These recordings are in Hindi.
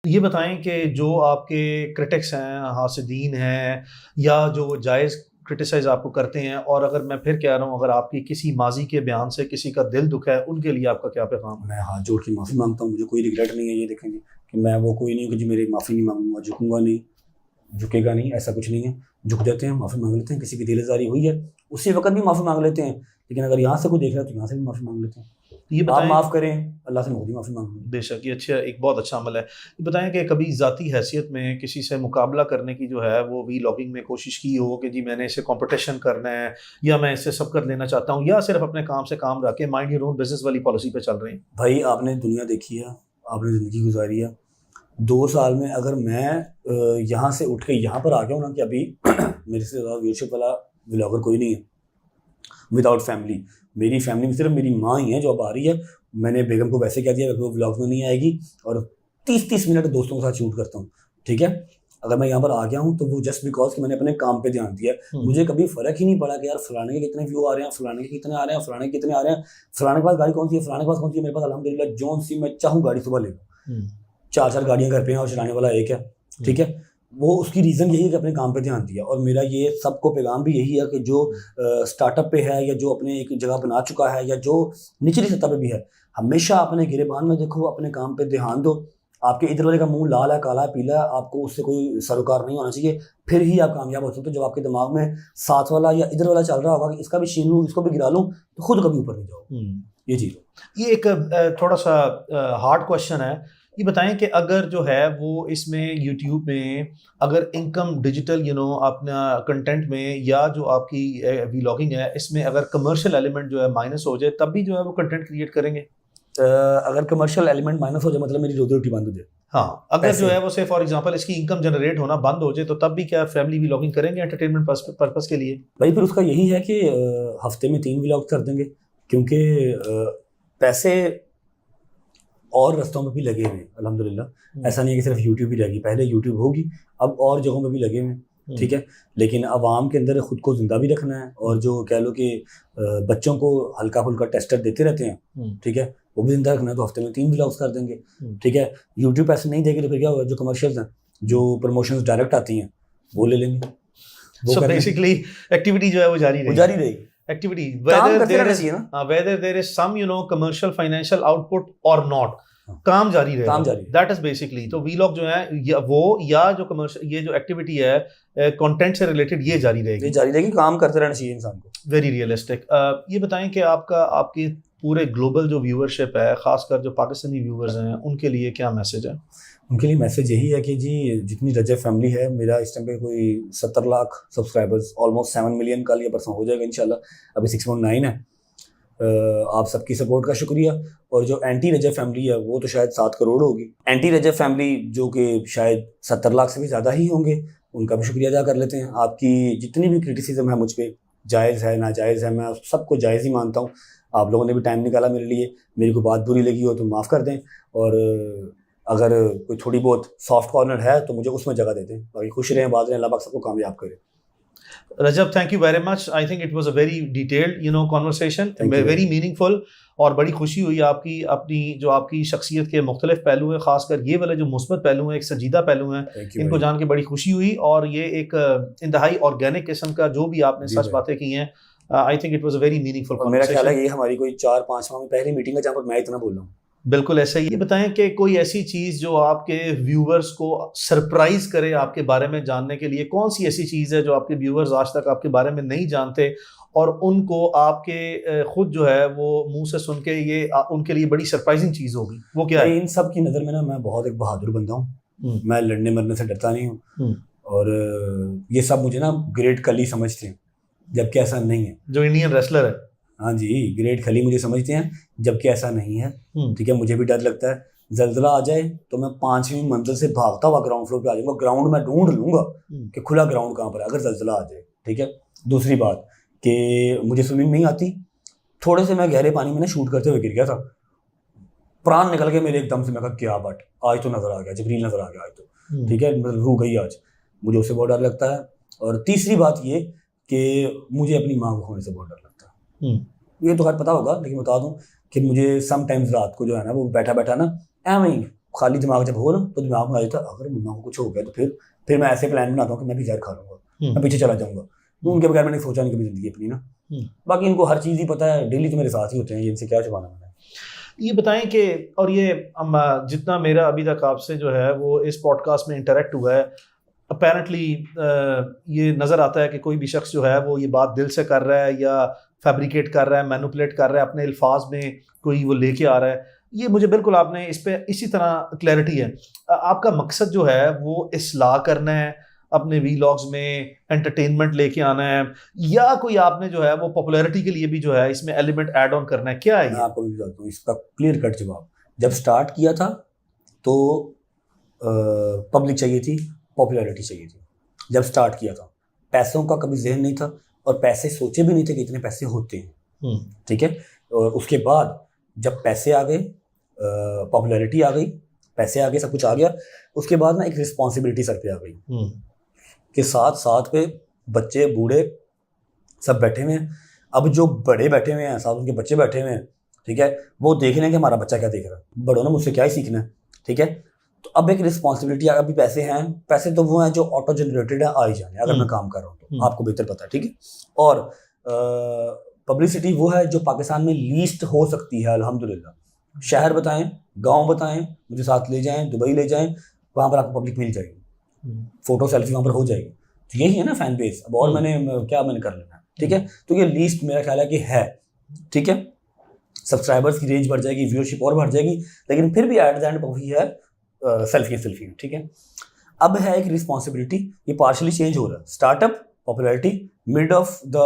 ये बताएं कि जो आपके क्रिटिक्स हैं, हासिदीन हैं, या जो जायज़ क्रिटिसाइज आपको करते हैं, और अगर मैं फिर कह रहा हूँ, अगर आपकी किसी माजी के बयान से किसी का दिल दुखा है, उनके लिए आपका क्या पैगाम है? मैं हाथ जोड़ के माफ़ी मांगता हूँ, मुझे कोई रिग्रेट नहीं है। ये देखेंगे कि मैं वो कोई नहीं हूँ कि जो मेरी माफ़ी नहीं मांगूंगा, झुकूंगा नहीं, झुकेगा नहीं, ऐसा कुछ नहीं है। झुक जाते हैं, माफ़ी मांग लेते हैं। किसी की दिलज़ारी हुई है उसी वक्त भी माफ़ी मांग लेते हैं, लेकिन अगर यहाँ से कोई देख रहा है तो यहाँ से भी माफ़ी मांग लेते हैं। ये आप बताएं। माफ़ करें, अल्लाह से खुद ही माफ़ी मांग लें। बेशक, ये अच्छा, एक बहुत अच्छा अमल है। ये बताएं कि कभी ज़ाती हैसियत में किसी से मुकाबला करने की जो है वो वीलॉगिंग में कोशिश की हो कि जी मैंने इससे कंपटीशन करना है, या मैं इससे सबकत लेना चाहता हूँ, या सिर्फ अपने काम से काम रख के माइंड योर ओन बिजनेस वाली पॉलिसी पे चल रहे हैं? भाई आपने दुनिया देखी है, आपने ज़िंदगी गुजारी है। 2 साल में अगर मैं यहाँ से उठ के यहाँ पर आ गया हूँ ना कि अभी मेरे से ज़्यादा व्यूअरशिप वाला व्लॉगर कोई नहीं है विदाउट फैमिली। मेरी फैमिली में सिर्फ मेरी माँ ही है जो अब आ रही है। मैंने बेगम को वैसे कह दिया कि वो व्लॉग में नहीं आएगी, और 30-30 मिनट दोस्तों के साथ शूट करता हूँ, ठीक है। अगर मैं यहाँ पर आ गया हूँ तो वो जस्ट बिकॉज कि मैंने अपने काम पे ध्यान दिया है। मुझे कभी फ़र्क ही नहीं पड़ा कि यार फलाने के कितने व्यू आ रहे हैं, फलाने के कितने आ रहे हैं, फलाने के कितने आ रहे हैं, फलाने के पास गाड़ी कौन सी है, फलाने के पास कौन सी है। मेरे पास अल्हम्दुलिल्लाह जोन सी मैं चाहूँ गाड़ी सुबह ले लूँ। 4-4 गाड़ियाँ घर पे हैं और चलाने वाला एक है, ठीक है। वो उसकी रीज़न यही है कि अपने काम पे ध्यान दिया। और मेरा ये सबको पैगाम भी यही है कि जो स्टार्टअप पे है, या जो अपने एक जगह बना चुका है, या जो निचली सतह पे भी है, हमेशा अपने गिरेबान में देखो, अपने काम पे ध्यान दो। आपके इधर वाले का मुंह लाल है, काला है, पीला है, आपको उससे कोई सरोकार नहीं होना चाहिए, फिर ही आप कामयाब हो सकते हो। जब आपके दिमाग में साथ वाला या इधर वाला चल रहा होगा कि इसका भी छीन लूँ, इसको भी गिरा लूँ, तो खुद कभी ऊपर नहीं जाओ। ये चीज़ ये एक थोड़ा सा हार्ड क्वेश्चन है। ये बताएं कि अगर जो है वो इसमें यूट्यूब में अगर इनकम डिजिटल अपना कंटेंट में, या जो आपकी व्लॉगिंग है इसमें अगर कमर्शियल एलिमेंट जो है माइनस हो जाए, तब भी जो है वो कंटेंट क्रिएट करेंगे? अगर कमर्शियल एलिमेंट माइनस हो जाए मतलब मेरी रोजी रोटी बंद हो जाए, हाँ, अगर जो है वो से फॉर एग्जांपल इसकी इनकम जनरेट होना बंद हो जाए, तो तब भी क्या फैमिली व्लॉगिंग करेंगे एंटरटेनमेंट पर्पस के लिए? भाई फिर उसका यही है कि हफ्ते में 3 व्लॉग कर देंगे, क्योंकि पैसे और रस्तों में भी लगे हुए हैं अल्हम्दुलिल्लाह। ऐसा नहीं है कि सिर्फ यूट्यूब ही रहेगी, पहले यूट्यूब होगी, अब और जगहों में भी लगे हुए हैं, ठीक है। लेकिन आवाम के अंदर खुद को जिंदा भी रखना है, और जो कह लो कि बच्चों को हल्का फुल्का टेस्टर देते रहते हैं, ठीक है, वो भी जिंदा रखना है। तो हफ्ते में 3 व्लॉग्स कर देंगे, ठीक है। यूट्यूब पैसे नहीं देगी तो फिर क्या होगा, जो कमर्शियल्स हैं, जो प्रमोशंस डायरेक्ट आती हैं, वो ले लेंगे। सो बेसिकली एक्टिविटी जो है वो जारी रहेगी। एक्टिविटी काम whether करते there रहना is चाहिए ना। whether there is some commercial financial output or not, काम जारी रहेगा, काम जारी। That is basically. तो वीलॉग जो है या जो कमर्शियल ये जो एक्टिविटी है कंटेंट से रिलेटेड, ये जारी रहेगी। काम करते रहना चाहिए इंसान को। Very realistic. ये बताएं कि आपकी पूरे ग्लोबल जो व्यूअरशिप है, खासकर जो पाकिस्तानी व्यूअर्स हैं, उनके लिए क्या मैसेज है? उनके लिए मैसेज यही है कि जी जितनी रजब फैमिली है, मेरा इस टाइम पे कोई 70 लाख सब्सक्राइबर्स, ऑलमोस्ट 7 मिलियन कल या परसों हो जाएगा इंशाल्लाह, अभी 6.9 है। आप सबकी सपोर्ट का शुक्रिया। और जो एंटी रजब फैमिली है वो तो शायद 7 करोड़ होगी। एंटी रजब फैमिली जो कि शायद 70 लाख से भी ज़्यादा ही होंगे, उनका भी शुक्रिया अदा कर लेते हैं। आपकी जितनी भी क्रिटिसिज्म है मुझ पर, जायज़ है नाजायज़ है, मैं सबको जायज़ ही मानता हूँ। आप लोगों ने भी टाइम निकाला मेरे लिए, मेरी को बात बुरी लगी हो तो माफ़ कर दें, और अगर कोई थोड़ी बहुत सॉफ्ट कॉर्नर है तो मुझे उसमें जगह दे दें। बाकी खुश रहें, बात रहें, अल्लाह पाक सबको कामयाब करे। Rajab, thank you very much. I think it was a very detailed conversation, very meaningful, और बड़ी खुशी हुई आपकी अपनी जो आपकी शख्सियत के मुख्तलिफ पहलू हैं, खासकर ये वाले जो मुस्बत पहलू हैं, एक संजीदा पहलू हैं, इनको जान के बड़ी खुशी हुई। और ये एक इंतहाई ऑर्गेनिक किस्म का जो भी आपने सच बातें की हैं, आई think it was a very meaningful conversation. मेरा ख्याल है ये हमारी कोई 4-5 माह में पहली मीटिंग है जहाँ पर मैं इतना बोल रहा हूँ। बिल्कुल ऐसा ही। ये बताएं कि कोई ऐसी चीज़ जो आपके व्यूवर्स को सरप्राइज करे आपके बारे में जानने के लिए, कौन सी ऐसी चीज़ है जो आपके व्यूवर्स आज तक आपके बारे में नहीं जानते, और उनको आपके खुद जो है वो मुंह से सुन के ये उनके लिए बड़ी सरप्राइजिंग चीज़ होगी, वो क्या है? इन सब की नज़र में ना मैं बहुत एक बहादुर बंदा हूँ, मैं लड़ने मरने से डरता नहीं हूँ, और ये सब मुझे ना ग्रेट खली समझते हैं, जबकि ऐसा नहीं है। जो इंडियन रेसलर है, हाँ जी, ग्रेट खली मुझे समझते हैं, जबकि ऐसा नहीं है, ठीक है। मुझे भी डर लगता है, जल्जला आ जाए तो मैं 5वीं मंजिल से भागता हुआ ग्राउंड फ्लोर पे आ जाऊंगा। ग्राउंड में ढूंढ लूंगा कि खुला ग्राउंड कहाँ पर है, अगर जल्जला आ जाए, ठीक है। दूसरी बात कि मुझे स्विमिंग नहीं आती, थोड़े से मैं गहरे पानी में ना शूट करते हुए गिर गया था, प्राण निकल गए मेरे एकदम से। मैं कहा क्या बट आज तो नजर आ गया, जबरील नजर आ गया आज तो, ठीक है, मतलब रूह गई आज। मुझे उससे बहुत डर लगता है। और तीसरी बात ये कि मुझे अपनी माँ को खोने से बहुत डर लगता है। ये तो खैर पता होगा, लेकिन बता दूं कि मुझे समटाइम्स रात को जो है ना वो बैठा बैठा ना एवं ही खाली दिमाग जब हो ना तो दिमाग में आ जाता है अगर मम्मा को कुछ हो गया तो फिर मैं ऐसे प्लान बनाता हूँ कि मैं भी जहर खा लूँगा, मैं पीछे चला जाऊँगा। उनके बगैर मैंने सोचा नहीं कभी ज़िंदगी अपनी ना। बाकी इनको हर चीज़ ही पता है, डेली तो मेरे साथ ही होते हैं, इनसे क्या छुपाना मैंने। ये बताएं कि और ये जितना मेरा अभी तक आपसे जो है वो इस पॉडकास्ट में इंटरेक्ट हुआ है, अपेरेंटली ये नज़र आता है कि कोई भी शख्स जो है वो ये बात दिल से कर रहा है या फैब्रिकेट कर रहा है, मैनिपुलेट कर रहा है, अपने अल्फाज में कोई वो लेके आ रहा है। ये मुझे बिल्कुल आपने इस पे इसी तरह क्लैरिटी है। आपका मकसद जो है वो इस्लाह करना है, अपने वीलॉग्स में एंटरटेनमेंट लेके आना है, या कोई आपने जो है वो पॉपुलैरिटी के लिए भी जो है इसमें एलिमेंट ऐड ऑन करना है, क्या है? मैं आपको भी बताता हूँ इसका क्लियर कट जवाब। जब स्टार्ट किया था तो पब्लिक चाहिए थी, पॉपुलैरिटी चाहिए थी। जब स्टार्ट किया था पैसों का कभी जहन नहीं था और पैसे सोचे भी नहीं थे कि इतने पैसे होते हैं, ठीक है। और उसके बाद जब पैसे आ गए, पॉपुलैरिटी आ गई, पैसे आ गए, सब कुछ आ गया, उसके बाद ना एक रिस्पॉन्सिबिलिटी सर पे आ गई कि साथ साथ पे बच्चे बूढ़े सब बैठे हुए हैं। अब जो बड़े बैठे हुए हैं साथ उनके बच्चे बैठे हुए हैं, ठीक है, वो देख रहे हैं कि हमारा बच्चा क्या देख रहा है, बड़ों ने मुझसे क्या ही सीखना है, ठीक है। तो अब एक रिस्पॉन्सिबिलिटी, अभी पैसे हैं, पैसे तो वो हैं जो ऑटो जनरेटेड है, आ ही जाने अगर मैं काम कर रहा हूँ तो, आपको बेहतर पता है, ठीक है। और पब्लिसिटी वो है जो पाकिस्तान में लीस्ट हो सकती है अल्हम्दुलिल्लाह। शहर बताएं, गांव बताएं, मुझे साथ ले जाएं, दुबई ले जाएं, वहाँ पर आपको पब्लिक मिल जाएगी, फोटो सेल्फी वहाँ पर हो जाएगी। तो यही है ना फैन बेस। अब और मैंने कर लेना, ठीक है। तो ये लीस्ट मेरा ख्याल है कि है, ठीक है। सब्सक्राइबर्स की रेंज बढ़ जाएगी, व्यूअरशिप और बढ़ जाएगी, लेकिन फिर भी एट द एंड वही है, सेल्फी, ठीक है। अब है एक रिस्पॉन्सिबिलिटी, ये पार्शली चेंज हो रहा है। Startup, popularity, mid of the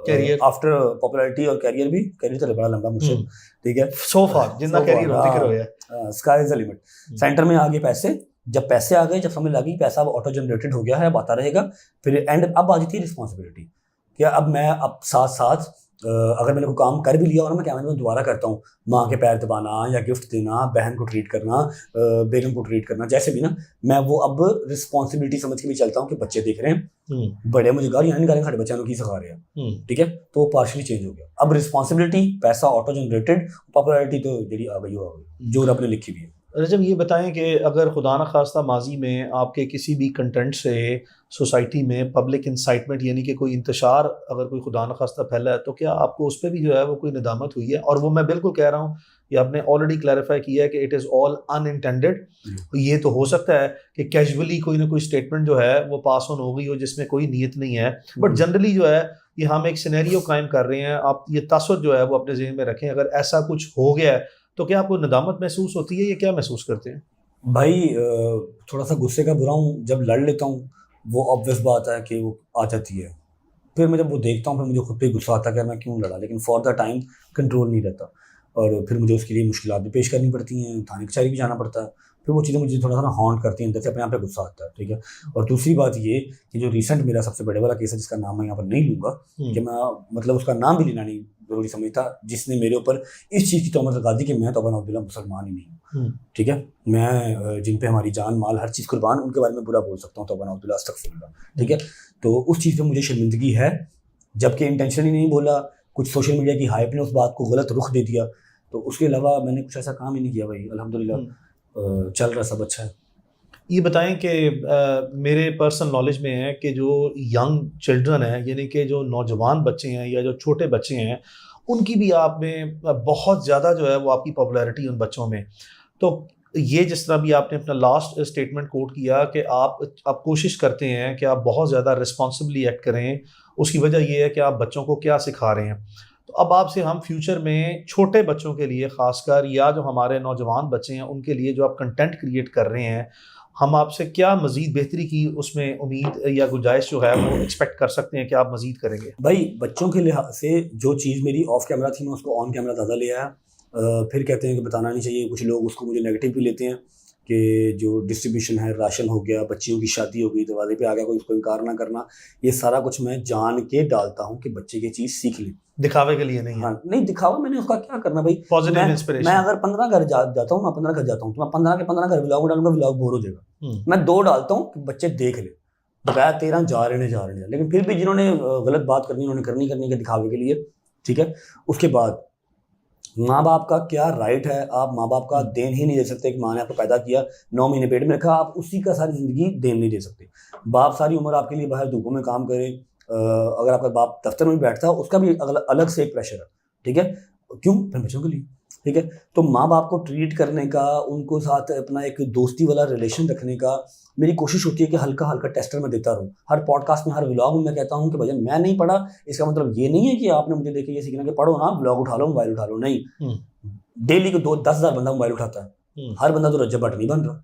career, after popularity और कैरियर भी, कैरियर तो बड़ा लंबा मुझे, ठीक है, सो फार जितना कैरियर हो दिख रहा है, sky is the limit. Centre में आ गए पैसे, जब पैसे आ गए, जब समझ लगी पैसा अब ऑटो जनरेटेड हो गया है, अब आता रहेगा, फिर एंड अब आ जाती है रिस्पॉन्सिबिलिटी। क्या अब मैं अब साथ साथ अगर मैंने कोई काम कर भी लिया और मैं कैमरे में दोबारा करता हूँ, माँ के पैर दबाना या गिफ्ट देना, बहन को ट्रीट करना, बेगम को ट्रीट करना, जैसे भी ना, मैं वो अब रिस्पॉन्सिबिलिटी समझ के भी चलता हूँ कि बच्चे देख रहे हैं, बड़े मुझे गालियाँ नहीं गा रहे, साढ़े बच्चों को की सिखा रहे हैं, ठीक है। तो पार्शली चेंज हो गया। अब रिस्पॉन्सिबिलिटी, पैसा ऑटो जनरेटेड, पॉपुलैरिटी तो जी आ गई जो रब ने लिखी भी है। रजब ये बताएं कि अगर खुदा न खास्ता माजी में आपके किसी भी कंटेंट से सोसाइटी में पब्लिक इंसाइटमेंट यानी कि कोई इंतशार अगर कोई खुदा न खास्ता फैला है, तो क्या आपको उस पर भी जो है वो कोई निदामत हुई है? और वो मैं बिल्कुल कह रहा हूँ, ये आपने ऑलरेडी क्लैरिफाई किया है कि इट इज़ ऑल अनइंटेंडेड। ये तो हो सकता है कि कैजुअली कोई ना कोई स्टेटमेंट जो है वो पास ऑन हो गई हो जिसमें कोई नीयत नहीं है, बट जनरली जो है ये हम एक सिनेरियो कायम कर रहे हैं। आप ये तसव्वुर जो है वो अपने ज़हन में रखें, अगर ऐसा कुछ हो गया है तो क्या आपको नदामत महसूस होती है, या क्या महसूस करते हैं? भाई थोड़ा सा गुस्से का बुरा हूँ, जब लड़ लेता हूँ वो ऑब्वियस बात है कि वो आ जाती है। फिर मैं जब वो देखता हूँ फिर मुझे खुद पे गुस्सा आता है कि मैं क्यों लड़ा, लेकिन फॉर द टाइम कंट्रोल नहीं रहता और फिर मुझे उसके लिए मुश्किलात भी पेश करनी पड़ती हैं, थाने कचहरी भी जाना पड़ता है। फिर वो चीज़ें मुझे थोड़ा सा हॉन्ट करती हैं, अंदर से अपने आप पे गुस्सा आता है, ठीक है। और दूसरी बात ये कि जो रिसेंट मेरा सबसे बड़े वाला केस है, जिसका नाम मैं यहाँ पर नहीं लूँगा, कि मैं मतलब उसका नाम भी लेना नहीं ज़रूरी समझता, जिसने मेरे ऊपर इस चीज़ की तोहमत लगा दी कि मैं तौबा नौज़ुबिल्लाह मुसलमान ही नहीं हूँ, ठीक है। मैं जिन पे हमारी जान माल हर चीज़ कुर्बान, उनके बारे में बुरा बोल सकता हूँ, तौबा नौज़ुबिल्लाह अस्तगफिरुल्लाह, ठीक है। तो उस चीज़ पे मुझे शर्मिंदगी है, जबकि इंटेंशनली नहीं बोला, कुछ सोशल मीडिया की हाइप ने उस बात को गलत रुख दे दिया। तो उसके अलावा मैंने कुछ ऐसा काम ही नहीं किया भाई, अल्हम्दुलिल्लाह चल रहा, सब अच्छा है। ये बताएं कि मेरे पर्सनल नॉलेज में है कि जो यंग चिल्ड्रन हैं, यानी कि जो नौजवान बच्चे हैं या जो छोटे बच्चे हैं, उनकी भी आप में बहुत ज़्यादा जो है वो आपकी पॉपुलैरिटी उन बच्चों में। तो ये जिस तरह भी आपने अपना लास्ट स्टेटमेंट कोट किया कि आप कोशिश करते हैं कि आप बहुत ज़्यादा रिस्पॉन्सिबली एक्ट करें, उसकी वजह ये है कि आप बच्चों को क्या सिखा रहे हैं। तो अब आपसे हम फ्यूचर में छोटे बच्चों के लिए ख़ासकर, या जो हमारे नौजवान बच्चे हैं उनके लिए जो आप कंटेंट क्रिएट कर रहे हैं, हम आपसे क्या मज़ीद बेहतरी की उसमें उम्मीद या गुंजाइश जो है वो एक्सपेक्ट कर सकते हैं कि आप मज़ीद करेंगे? भाई बच्चों के लिहाज से जो चीज़ मेरी ऑफ कैमरा थी मैं उसको ऑन कैमरा ज़्यादा ले आया। फिर कहते हैं कि बताना नहीं चाहिए, कुछ लोग उसको मुझे नेगेटिव भी लेते हैं कि जो डिस्ट्रीब्यूशन है, राशन हो गया, बच्चियों की शादी हो गई, दरवाजे पे आ गया कोई, उसको इनकार ना करना, ये सारा कुछ मैं जान के डालता हूँ कि बच्चे की चीज़ सीख ले, दिखावे के लिए नहीं। हाँ नहीं दिखावा, मैंने उसका क्या करना भाई, पॉजिटिव इंस्पिरेशन। मैं अगर 15 घर जाता हूँ ना, 15 घर जाता हूँ तो मैं 15 के 15 घर व्लॉग डालूंगा, व्लॉग बोर हो जाएगा। मैं 2 डालता हूँ कि बच्चे देख ले, बकाया 13 जा रहे हैं। लेकिन फिर भी जिन्होंने गलत बात करनी उन्होंने करनी के दिखावे के लिए, ठीक है। उसके बाद माँ बाप का क्या राइट है, आप माँ बाप का देन ही नहीं दे सकते कि माँ ने आपको पैदा किया, 9 महीने पेट में रखा, आप उसी का सारी ज़िंदगी देन नहीं दे सकते। बाप सारी उम्र आपके लिए बाहर धूपों में काम करे, अगर आपका बाप दफ्तर में बैठता है उसका भी अलग से एक प्रेशर है, ठीक है, क्यों? अपने बच्चों के लिए, ठीक है। तो माँ बाप को ट्रीट करने का, उनको साथ अपना एक दोस्ती वाला रिलेशन रखने का मेरी कोशिश होती है कि हल्का हल्का टेस्टर में देता रहूँ। हर पॉडकास्ट में, हर व्लॉग में मैं कहता हूँ कि भैया मैं नहीं पढ़ा, इसका मतलब ये नहीं है कि आपने मुझे देख के ये सीखना कि पढ़ो ना, व्लॉग उठा लो, मोबाइल उठा लो, नहीं। डेली को 10,000 बंदा मोबाइल उठाता है, हर बंदा तो रज्जब भट्ट नहीं बन रहा।